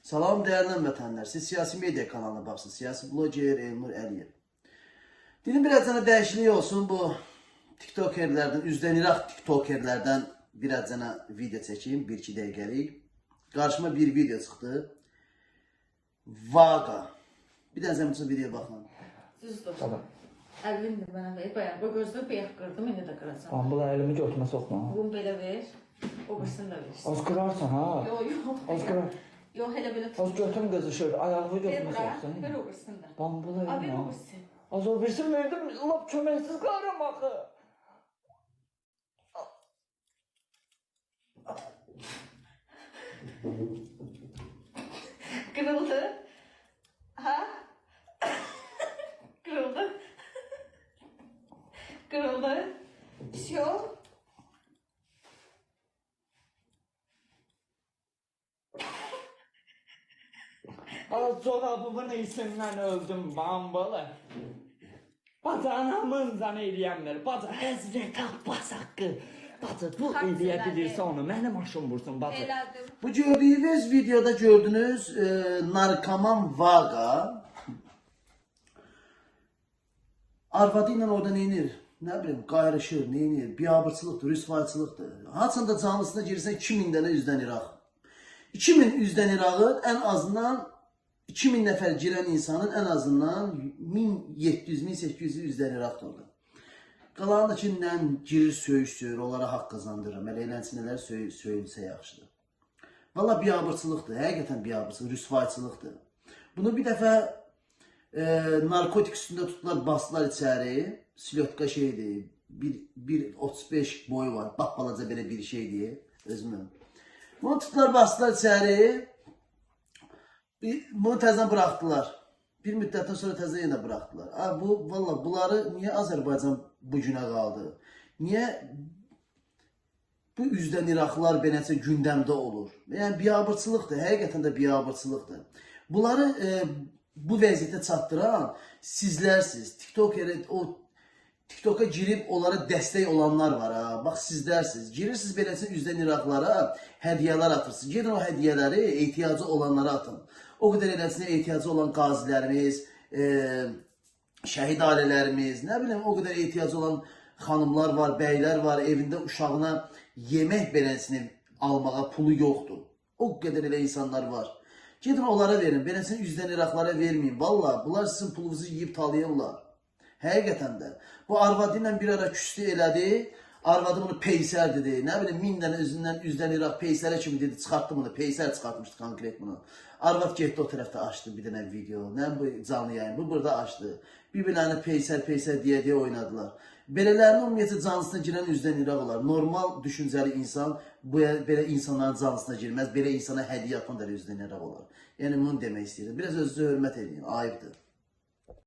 Salam değerli vətəndaşlar. Siz siyasi media kanalına baxsınız. Siyasi bloger Elnur Əliyev. Dilim biraz cana dəyişiklik olsun. Bu tiktokerlərdən, üzdən İraq tiktokerlərdən biraz cana video çəkeyim. 1-2 dəqiqəlik. Qarşıma bir video çıxdı. Vaqa. Bir dənə zəmçə videoya baxın. Düzdür. Tamam. Əlimdir mənə ver. Bayağı bu gözünü beyaq qırdım, indi də qıracam. Amma bu elimi götürmə soxma. Bunu belə ver. O birisini də ver. Az qırarsan ha. Yox. Az qırar. Yox, elə belə Az götürüm qızı şöyle ayağını Ver götürmə bura. soxsan. Ver o birisini də. Bambula A, ver elimi o ha. birisini. Az o birisini verdim. Lap köməksiz qalıram axı. Kırıldı. Ha? Kırıldı. Kırıldı. Bir şey yok. Az çorabımın iyisindən öldüm bambula. Bacanamın zan eləyənlər. Baca Həzrət Abbas haqqı. Baca bu Haqq eləyə elədi. bilirsə onu. Mənim aşım vursun baca. Elədim. Bu gördüğünüz videoda gördünüz narkoman Vaqa. Arvadı ilə orada neynir? Ne bileyim qayrışır, neynir? Biabırçılıqdır, rüsvayçılıqdır. Haçanda canlısına girirsən 2000 dənə üzdən İraq. 2000 üzdən İraqın en azından 2000 nəfər girən insanın en azından 1700-1800 üzdən İraqdır orada. Qalanı da ki, nə girir söyüşsür, onlara haqq qazandırır. Elə eləncələr söyülsə yaxşıdır. Valla biabırçılıqdır, həqiqətən biabırçılıq, rüsvayçılıqdır. Bunu bir dəfə narkotik üstündə tutdular, bastılar içəri. Silyotka şeydir, 1.35 boyu var, bak balaca belə bir şeydir, özümün. Bunu tutdular, bastılar içəri. Bunu təzən buraxdılar. Bir müddətdən sonra təzən yenə buraxdılar. Valla bunları niyə Azərbaycan bu günə qaldı? Niyə bu üzdən İraqlılar beləncə gündəmdə olur? Yəni biabırçılıqdır, həqiqətən də biabırçılıqdır. Bunları bu vəziyyətə çatdıran sizlərsiniz. TikTok'a girib onlara dəstək olanlar var ha. Bax sizlərsiniz. Girirsiniz beləncə üzdən İraqlara hədiyyələr atırsınız. Gedin o hədiyyələri ehtiyacı olanlara atın. O qədər eləsinə ehtiyacı olan qazilərimiz, şəhid ailələrimiz, nə bileyim o qədər ehtiyacı olan xanımlar var, bəylər var, evində uşağına yemək beləsini almağa pulu yoxdur. O qədər elə insanlar var. Gedin onlara verin, beləsini üzdən İraqlara verməyin. Valla bunlar sizin pulunuzu yiyib talayırlar. Həqiqətən də. Bu arvadı ilə bir ara küstü elədi. Arvadı bunu peysər dedi. Nə bilim 1000 dənə üzdən İraq peysərə kimi dedi. Çıxartdı bunu. Peysər çıxartmışdı konkret bunu. Arvad getdi o tərəfdə açdı bir dənə video. Nə bu canlı yayın. Bu burada açdı. Bir-birlərini peysər deyə oynadılar. Belələrini ümumiyyətlə canlısına girən üzdən İraq olar. Normal düşüncəli insan belə insanların canlısına girməz. Belə insana hədiyyə atan da üzdən İraq olar. Yəni bunu demək istəyirəm. Biraz özünüzə hörmət edin. Ayıbdır.